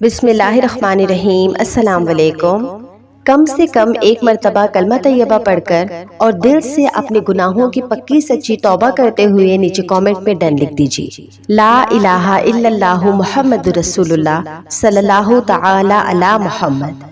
بسم اللہ الرحمن الرحیم۔ السلام علیکم۔ کم سے کم ایک مرتبہ کلمہ طیبہ پڑھ کر اور دل سے اپنے گناہوں کی پکی سچی توبہ کرتے ہوئے نیچے کامنٹ میں ڈن لکھ دیجیے۔ لا الہ الا اللہ محمد رسول اللہ صلی اللہ تعالی علی محمد۔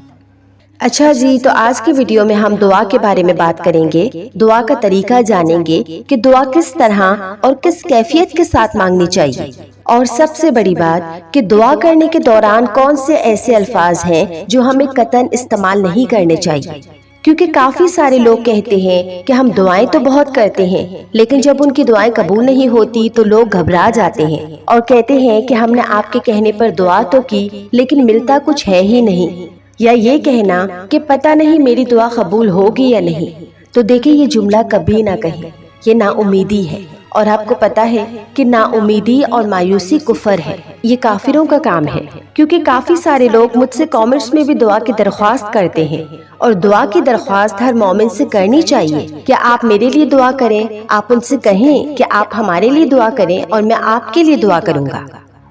اچھا جی، تو آج کی ویڈیو میں ہم دعا کے بارے میں بات کریں گے، دعا کا طریقہ جانیں گے کہ دعا کس طرح اور کس کیفیت کے ساتھ مانگنی چاہیے، اور سب سے بڑی بات کہ دعا کرنے کے دوران کون سے ایسے الفاظ ہیں جو ہمیں قطعاً استعمال نہیں کرنے چاہیے، کیونکہ کافی سارے لوگ کہتے ہیں کہ ہم دعائیں تو بہت کرتے ہیں، لیکن جب ان کی دعائیں قبول نہیں ہوتی تو لوگ گھبرا جاتے ہیں اور کہتے ہیں کہ ہم نے آپ کے کہنے پر دعا تو کی لیکن ملتا کچھ ہے ہی نہیں، یا یہ کہنا کہ پتہ نہیں میری دعا قبول ہوگی یا نہیں۔ تو دیکھیں، یہ جملہ کبھی نہ کہیں، یہ نا امیدی ہے، اور آپ کو پتہ ہے کہ نا امیدی اور مایوسی کفر ہے، یہ کافروں کا کام ہے، کیونکہ کافی سارے لوگ مجھ سے کامنٹس میں بھی دعا کی درخواست کرتے ہیں، اور دعا کی درخواست ہر مومن سے کرنی چاہیے کہ آپ میرے لیے دعا کریں۔ آپ ان سے کہیں کہ آپ ہمارے لیے دعا کریں اور میں آپ کے لیے دعا کروں گا،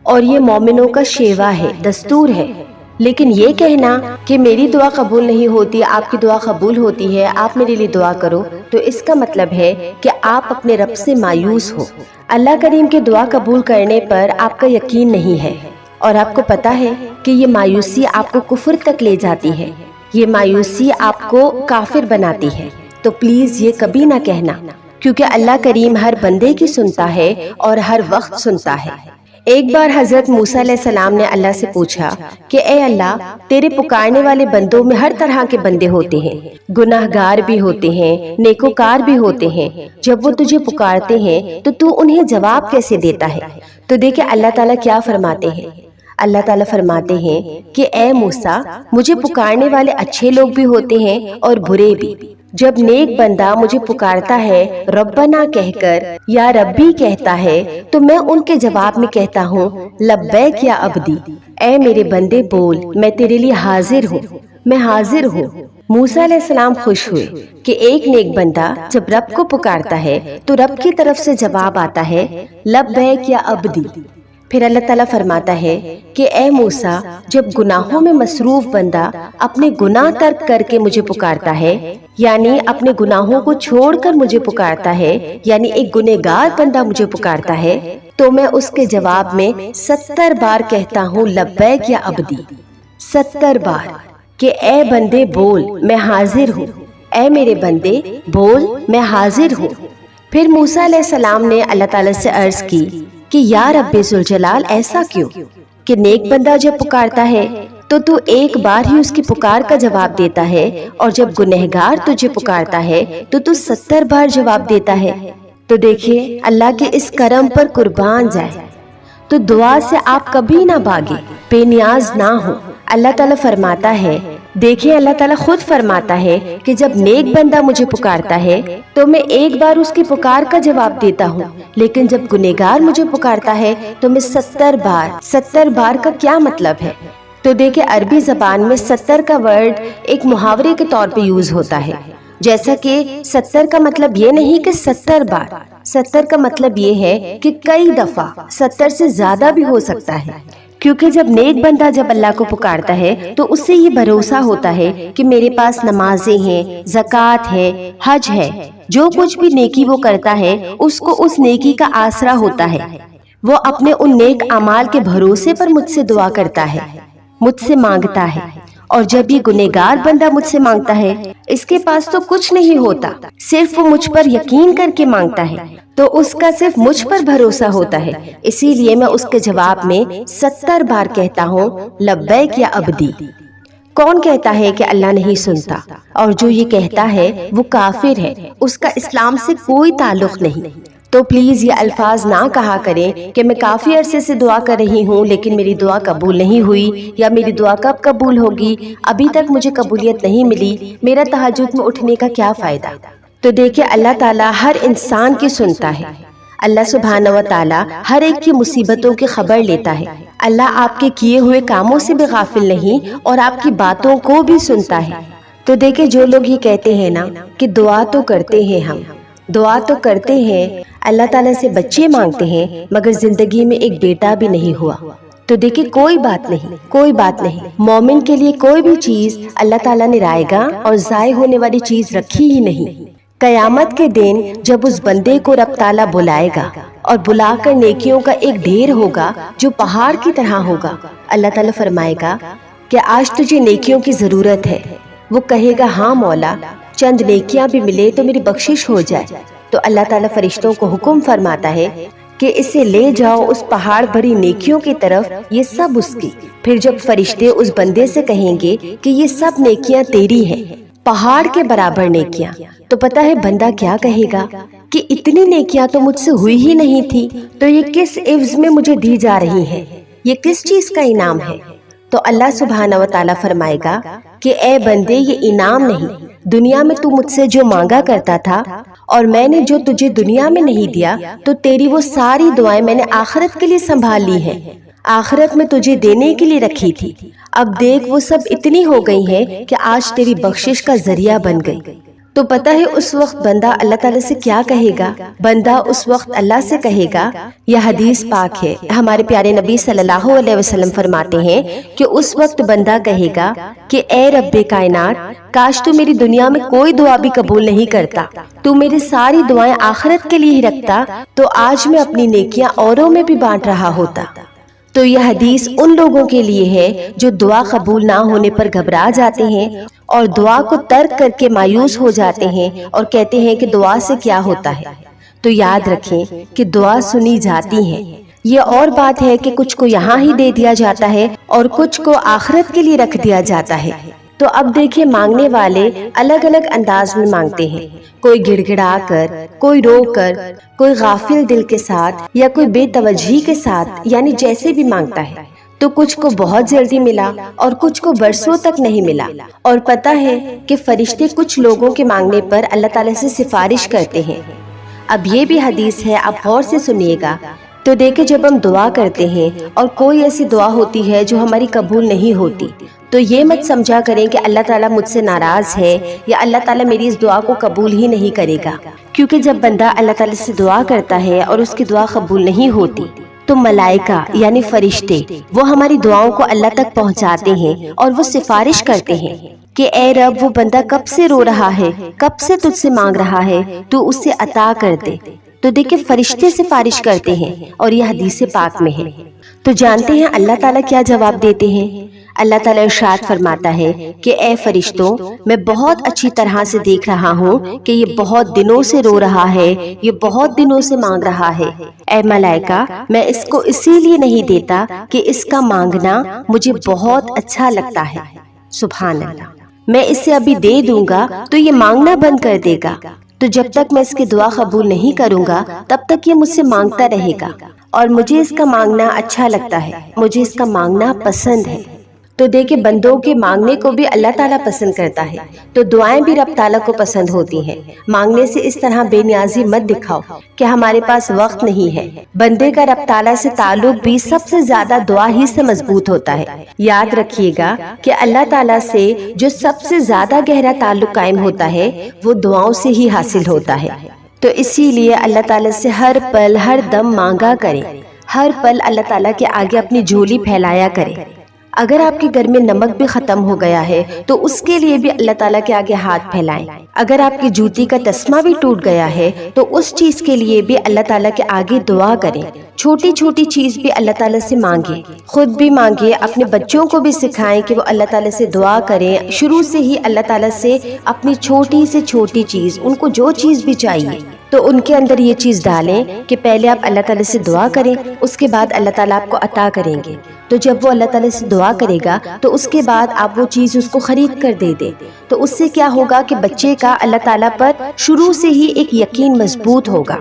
اور یہ مومنوں کا شیوا ہے، دستور ہے۔ لیکن یہ کہنا کہ میری دعا قبول نہیں ہوتی، آپ کی دعا قبول ہوتی ہے، آپ میرے لیے دعا کرو، تو اس کا مطلب ہے کہ آپ اپنے رب سے مایوس ہو، اللہ کریم کے دعا قبول کرنے پر آپ کا یقین نہیں ہے، اور آپ کو پتہ ہے کہ یہ مایوسی آپ کو کفر تک لے جاتی ہے، یہ مایوسی آپ کو کافر بناتی ہے۔ تو پلیز یہ کبھی نہ کہنا، کیونکہ اللہ کریم ہر بندے کی سنتا ہے اور ہر وقت سنتا ہے۔ ایک بار حضرت موسیٰ علیہ السلام نے اللہ سے پوچھا کہ اے اللہ، تیرے پکارنے والے بندوں میں ہر طرح کے بندے ہوتے ہیں، گناہ گار بھی ہوتے ہیں، نیکوکار بھی ہوتے ہیں، جب وہ تجھے پکارتے ہیں تو تو انہیں جواب کیسے دیتا ہے؟ تو دیکھیں اللہ تعالیٰ کیا فرماتے ہیں۔ اللہ تعالیٰ فرماتے ہیں کہ اے موسیٰ، مجھے پکارنے والے اچھے لوگ بھی ہوتے ہیں اور برے بھی۔ جب نیک بندہ مجھے پکارتا ہے ربنا کہہ کر یا ربی کہتا ہے تو میں ان کے جواب میں کہتا ہوں لبیک یا عبدی، اے میرے بندے بول، میں تیرے لیے حاضر ہوں، میں حاضر ہوں۔ موسیٰ علیہ السلام خوش ہوئے کہ ایک نیک بندہ جب رب کو پکارتا ہے تو رب کی طرف سے جواب آتا ہے لبیک یا عبدی۔ پھر اللہ تعالیٰ فرماتا ہے کہ اے موسیٰ، جب گناہوں میں مصروف بندہ اپنے گناہ ترک کر کے مجھے پکارتا ہے، یعنی اپنے گناہوں کو چھوڑ کر مجھے پکارتا ہے، یعنی ایک گنہگار بندہ مجھے پکارتا ہے، تو میں اس کے جواب میں 70 بار کہتا ہوں لبیک یا عبدی، 70 بار کہ اے بندے بول، میں حاضر ہوں، اے میرے بندے بول، میں حاضر ہوں۔ پھر موسیٰ علیہ السلام نے اللہ تعالیٰ سے عرض کی کہ یا رب ذوالجلال، ایسا کیوں کہ نیک بندہ جب پکارتا ہے تو ایک بار ہی اس کی پکار کا جواب دیتا ہے، اور جب گنہگار تجھے پکارتا ہے تو 70 بار جواب دیتا ہے؟ تو دیکھیے اللہ کے اس کرم پر قربان جائے۔ تو دعا سے آپ کبھی نہ بھاگیں، بے نیاز نہ ہو۔ اللہ تعالیٰ فرماتا ہے، دیکھیں اللہ تعالیٰ خود فرماتا ہے کہ جب نیک بندہ مجھے پکارتا ہے تو میں ایک بار اس کی پکار کا جواب دیتا ہوں، لیکن جب گنہگار مجھے پکارتا ہے تو میں 70 بار۔ 70 بار کا کیا مطلب ہے؟ تو دیکھیں عربی زبان میں 70 کا ورڈ ایک محاورے کے طور پہ یوز ہوتا ہے، جیسا کہ 70 کا مطلب یہ نہیں کہ 70 بار، 70 کا مطلب یہ ہے کہ کئی دفعہ، 70 سے زیادہ بھی ہو سکتا ہے، کیونکہ جب نیک بندہ جب اللہ کو پکارتا ہے تو اس سے یہ بھروسہ ہوتا ہے کہ میرے پاس نمازیں ہیں، زکوٰۃ ہے، حج ہے، جو کچھ بھی نیکی وہ کرتا ہے اس کو اس نیکی کا آسرا ہوتا ہے، وہ اپنے ان نیک اعمال کے بھروسے پر مجھ سے دعا کرتا ہے، مجھ سے مانگتا ہے۔ اور جب یہ گنہگار بندہ مجھ سے مانگتا ہے، اس کے پاس تو کچھ نہیں ہوتا، صرف وہ مجھ پر یقین کر کے مانگتا ہے، تو اس کا صرف مجھ پر بھروسہ ہوتا ہے، اسی لیے میں اس کے جواب میں 70 بار کہتا ہوں لبیک یا عبدی۔ کون کہتا ہے کہ اللہ نہیں سنتا؟ اور جو یہ کہتا ہے وہ کافر ہے، اس کا اسلام سے کوئی تعلق نہیں۔ تو پلیز یہ الفاظ نہ کہا کریں کہ میں کافی عرصے سے دعا کر رہی ہوں لیکن میری دعا قبول نہیں ہوئی، یا میری دعا کب قبول ہوگی، ابھی تک مجھے قبولیت نہیں ملی، میرا تہجد میں اٹھنے کا کیا فائدہ؟ تو دیکھیں اللہ تعالیٰ ہر انسان کی سنتا ہے، اللہ سبحانہ و تعالیٰ ہر ایک کی مصیبتوں کی خبر لیتا ہے، اللہ آپ کے کیے ہوئے کاموں سے بھی غافل نہیں اور آپ کی باتوں کو بھی سنتا ہے۔ تو دیکھیں جو لوگ یہ کہتے ہیں نا کہ دعا تو کرتے ہیں، ہم دعا تو کرتے ہیں، اللہ تعالیٰ سے بچے مانگتے ہیں، مگر زندگی میں ایک بیٹا بھی نہیں ہوا، تو دیکھیں کوئی بات نہیں، مومن کے لیے کوئی بھی چیز اللہ تعالیٰ نے رائیگاں اور ضائع ہونے والی چیز رکھی ہی نہیں۔ قیامت کے دن جب اس بندے کو رب تعالیٰ بلائے گا اور بلا کر نیکیوں کا ایک ڈھیر ہوگا جو پہاڑ کی طرح ہوگا، اللہ تعالیٰ فرمائے گا کہ آج تجھے نیکیوں کی ضرورت ہے۔ وہ کہے گا ہاں مولا، چند نیکیاں بھی ملے تو میری بخشش ہو جائے۔ تو اللہ تعالیٰ فرشتوں کو حکم فرماتا ہے کہ اسے لے جاؤ اس پہاڑ بھری نیکیوں کی طرف، یہ سب اس کی۔ پھر جب فرشتے اس بندے سے کہیں گے کہ یہ سب نیکیاں تیری ہیں، پہاڑ کے برابر نیکیاں، تو پتہ ہے بندہ کیا کہے گا کہ اتنی نیکیاں تو مجھ سے ہوئی ہی نہیں تھی، تو یہ کس عوض میں مجھے دی جا رہی ہے، یہ کس چیز کا انعام ہے؟ تو اللہ سبحانہ و تعالیٰ فرمائے گا کہ اے بندے، یہ انعام نہیں، دنیا میں تو مجھ سے جو مانگا کرتا تھا اور میں نے جو تجھے دنیا میں نہیں دیا، تو تیری وہ ساری دعائیں میں نے آخرت کے لیے سنبھال لی ہیں، آخرت میں تجھے دینے کے لیے رکھی تھی۔ اب دیکھ وہ سب اتنی ہو گئی ہیں کہ آج تیری بخشش کا ذریعہ بن گئی۔ تو پتہ ہے اس وقت بندہ اللہ تعالیٰ سے کیا کہے گا؟ بندہ اس وقت اللہ سے کہے گا، یہ حدیث پاک ہے، ہمارے پیارے نبی صلی اللہ علیہ وسلم فرماتے ہیں کہ اس وقت بندہ کہے گا کہ اے رب کائنات، کاش تو میری دنیا میں کوئی دعا بھی قبول نہیں کرتا، تو میری ساری دعائیں آخرت کے لیے ہی رکھتا، تو آج میں اپنی نیکیاں اوروں میں بھی بانٹ رہا ہوتا۔ تو یہ حدیث ان لوگوں کے لیے ہے جو دعا قبول نہ ہونے پر گھبرا جاتے ہیں اور دعا کو ترک کر کے مایوس ہو جاتے ہیں اور کہتے ہیں کہ دعا سے کیا ہوتا ہے۔ تو یاد رکھیں کہ دعا سنی جاتی ہے، یہ اور بات ہے کہ کچھ کو یہاں ہی دے دیا جاتا ہے اور کچھ کو آخرت کے لیے رکھ دیا جاتا ہے۔ تو اب دیکھیں مانگنے والے الگ الگ انداز میں مانگتے ہیں، کوئی گڑ گڑا کر، کوئی رو کر، کوئی غافل دل کے ساتھ یا کوئی بے توجہی کے ساتھ، یعنی جیسے بھی مانگتا ہے۔ تو کچھ کو بہت جلدی ملا اور کچھ کو برسوں تک نہیں ملا۔ اور پتہ ہے کہ فرشتے کچھ لوگوں کے مانگنے پر اللہ تعالیٰ سے سفارش کرتے ہیں۔ اب یہ بھی حدیث ہے، آپ غور سے سنیے گا۔ تو دیکھیں جب ہم دعا کرتے ہیں اور کوئی ایسی دعا ہوتی ہے جو ہماری قبول نہیں ہوتی، تو یہ مت سمجھا کریں کہ اللہ تعالیٰ مجھ سے ناراض ہے یا اللہ تعالیٰ میری اس دعا کو قبول ہی نہیں کرے گا، کیونکہ جب بندہ اللہ تعالیٰ سے دعا کرتا ہے اور اس کی دعا قبول نہیں ہوتی، تو ملائکہ یعنی فرشتے وہ ہماری دعاؤں کو اللہ تک پہنچاتے ہیں اور وہ سفارش کرتے ہیں کہ اے رب، وہ بندہ کب سے رو رہا ہے، کب سے تجھ سے مانگ رہا ہے، تو اسے عطا کر دے۔ تو دیکھیں فرشتے سفارش کرتے ہیں اور یہ حدیث پاک میں ہے۔ تو جانتے ہیں اللہ تعالیٰ کیا جواب دیتے ہیں؟ اللہ تعالیٰ ارشاد فرماتا ہے کہ اے فرشتوں، میں بہت اچھی طرح سے دیکھ رہا ہوں کہ یہ بہت دنوں سے رو رہا ہے، یہ بہت دنوں سے مانگ رہا ہے۔ اے ملائکہ، میں اس کو اسی لیے نہیں دیتا کہ اس کا مانگنا مجھے بہت اچھا لگتا ہے۔ سبحان اللہ، میں اسے ابھی دے دوں گا تو یہ مانگنا بند کر دے گا، تو جب تک میں اس کی دعا قبول نہیں کروں گا تب تک یہ مجھ سے مانگتا رہے گا، اور مجھے اس کا مانگنا اچھا لگتا ہے، مجھے اس کا مانگنا پسند ہے۔ تو دیکھیں بندوں کے مانگنے کو بھی اللہ تعالیٰ پسند کرتا ہے، تو دعائیں بھی رب تعالیٰ کو پسند ہوتی ہیں۔ مانگنے سے اس طرح بے نیازی مت دکھاؤ کہ ہمارے پاس وقت نہیں ہے۔ بندے کا رب تعالیٰ سے تعلق بھی سب سے زیادہ دعا ہی سے مضبوط ہوتا ہے۔ یاد رکھیے گا کہ اللہ تعالیٰ سے جو سب سے زیادہ گہرا تعلق قائم ہوتا ہے وہ دعاؤں سے ہی حاصل ہوتا ہے۔ تو اسی لیے اللہ تعالیٰ سے ہر پل ہر دم مانگا کریں، ہر پل اللہ تعالیٰ کے آگے اپنی جھولی پھیلایا کریں۔ اگر آپ کے گھر میں نمک بھی ختم ہو گیا ہے تو اس کے لیے بھی اللہ تعالیٰ کے آگے ہاتھ پھیلائیں۔ اگر آپ کی جوتی کا تسمہ بھی ٹوٹ گیا ہے تو اس چیز کے لیے بھی اللہ تعالیٰ کے آگے دعا کریں۔ چھوٹی چھوٹی چیز بھی اللہ تعالیٰ سے مانگیں، خود بھی مانگیں، اپنے بچوں کو بھی سکھائیں کہ وہ اللہ تعالیٰ سے دعا کریں۔ شروع سے ہی اللہ تعالیٰ سے اپنی چھوٹی سے چھوٹی چیز، ان کو جو چیز بھی چاہیے تو ان کے اندر یہ چیز ڈالیں کہ پہلے آپ اللہ تعالیٰ سے دعا کریں، اس کے بعد اللہ تعالیٰ آپ کو عطا کریں گے۔ تو جب وہ اللہ تعالیٰ سے دعا کرے گا تو اس کے بعد آپ وہ چیز اس کو خرید کر دے دیں، تو اس سے کیا ہوگا کہ بچے کا اللہ تعالیٰ پر شروع سے ہی ایک یقین مضبوط ہوگا،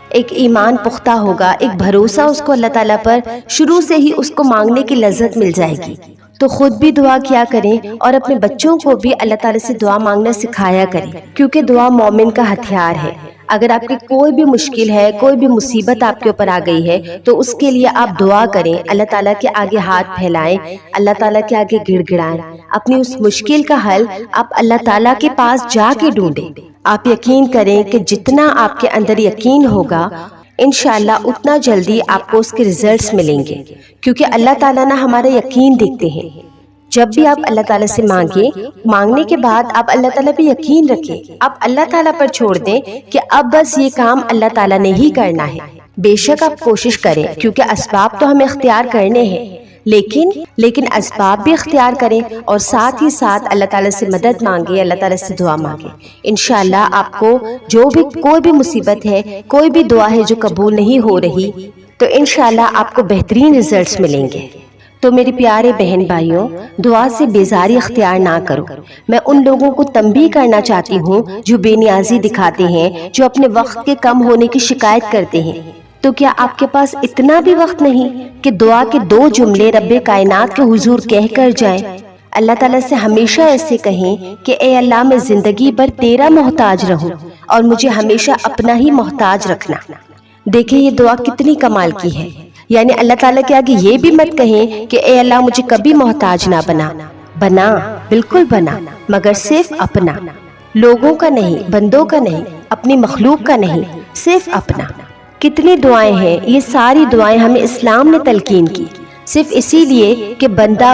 ایک ایمان پختہ ہوگا، ایک بھروسہ اس کو اللہ تعالیٰ پر شروع سے ہی اس کو مانگنے کی لذت مل جائے گی۔ تو خود بھی دعا کیا کریں اور اپنے بچوں کو بھی اللہ تعالیٰ سے دعا مانگنا سکھایا کریں، کیونکہ دعا مومن کا ہتھیار ہے۔ اگر آپ کی کوئی بھی مشکل ہے، کوئی بھی مصیبت آپ کے اوپر آ گئی ہے تو اس کے لیے آپ دعا کریں، اللہ تعالیٰ کے آگے ہاتھ پھیلائیں، اللہ تعالیٰ کے آگے گڑ گڑائیں، اپنی اس مشکل کا حل آپ اللہ تعالیٰ کے پاس جا کے ڈھونڈیں۔ آپ یقین کریں کہ جتنا آپ کے اندر یقین ہوگا انشاءاللہ اتنا جلدی آپ کو اس کے ریزلٹس ملیں گے، کیونکہ اللہ تعالیٰ نہ ہمارا یقین دیکھتے ہیں۔ جب بھی آپ اللہ تعالیٰ سے مانگنے کے بعد آپ اللہ تعالیٰ پہ یقین رکھیں، آپ اللہ تعالیٰ پر چھوڑ دیں کہ اب بس یہ کام اللہ تعالیٰ نے ہی کرنا ہے۔ بے شک آپ کوشش کریں، کیونکہ اسباب تو ہمیں اختیار کرنے ہیں، لیکن اسباب بھی اختیار کریں اور ساتھ ہی ساتھ اللہ تعالیٰ سے مدد مانگیں، اللہ تعالیٰ سے دعا مانگیں۔ انشاءاللہ آپ کو کوئی بھی مصیبت ہے، کوئی بھی دعا ہے جو قبول نہیں ہو رہی، تو انشاءاللہ آپ کو بہترین ریزلٹس ملیں گے۔ تو میرے پیارے بہن بھائیوں، دعا سے بیزاری اختیار نہ کرو۔ میں ان لوگوں کو تنبیہ کرنا چاہتی ہوں جو بے نیازی دکھاتے ہیں، جو اپنے وقت کے کم ہونے کی شکایت کرتے ہیں۔ تو کیا آپ کے پاس اتنا بھی وقت نہیں کہ دعا کے 2 جملے رب کائنات کے حضور کہہ کر جائیں؟ اللہ تعالیٰ سے ہمیشہ ایسے کہیں کہ اے اللہ، میں زندگی بھر تیرا محتاج رہوں اور مجھے ہمیشہ اپنا ہی محتاج رکھنا۔ دیکھیں یہ دعا کتنی کمال کی ہے، یعنی اللہ تعالیٰ کے آگے یہ بھی مت کہیں کہ اے اللہ مجھے کبھی محتاج نہ بنا، بالکل بنا، مگر صرف اپنا، لوگوں کا نہیں، بندوں کا نہیں، اپنی مخلوق کا نہیں، صرف اپنا۔ کتنی دعائیں ہیں، یہ ساری دعائیں ہمیں اسلام نے تلقین کی، صرف اسی لیے کہ بندہ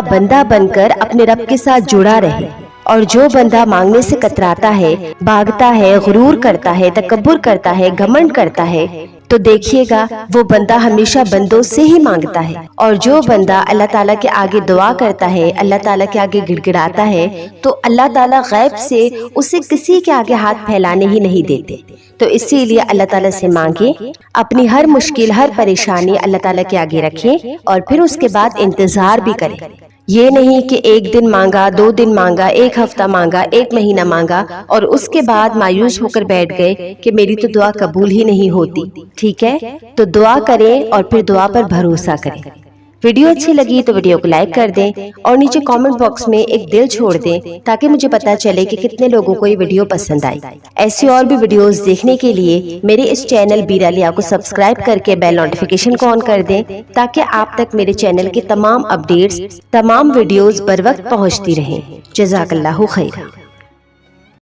بن کر اپنے رب کے ساتھ جڑا رہے۔ اور جو بندہ مانگنے سے کتراتا ہے، بھاگتا ہے، غرور کرتا ہے، تکبر کرتا ہے، گھمنڈ کرتا ہے، تو دیکھیے گا وہ بندہ ہمیشہ بندوں سے ہی مانگتا ہے۔ اور جو بندہ اللہ تعالیٰ کے آگے دعا کرتا ہے، اللہ تعالیٰ کے آگے گڑ گڑاتا ہے، تو اللہ تعالیٰ غیب سے اسے کسی کے آگے ہاتھ پھیلانے ہی نہیں دیتے۔ تو اسی لیے اللہ تعالیٰ سے مانگیں، اپنی ہر مشکل، ہر پریشانی اللہ تعالیٰ کے آگے رکھیں اور پھر اس کے بعد انتظار بھی کریں۔ یہ نہیں کہ 1 دن مانگا، 2 دن مانگا، 1 ہفتہ مانگا، 1 مہینہ مانگا اور اس کے بعد مایوس ہو کر بیٹھ گئے کہ میری تو دعا قبول ہی نہیں ہوتی۔ ٹھیک ہے، تو دعا کریں اور پھر دعا پر بھروسہ کریں۔ ویڈیو اچھی لگی تو ویڈیو کو لائک کر دیں اور نیچے کامنٹ باکس میں ایک دل چھوڑ دیں تاکہ مجھے پتا چلے کہ کتنے لوگوں کو یہ ویڈیو پسند آئی۔ ایسی اور بھی ویڈیوز دیکھنے کے لیے میرے اس چینل بیرا لیا کو سبسکرائب کر کے بیل نوٹیفیکیشن کو آن کر دیں تاکہ آپ تک میرے چینل کے تمام اپڈیٹس، تمام ویڈیوز بر وقت پہنچتی رہیں۔ جزاک اللہ خیرہ۔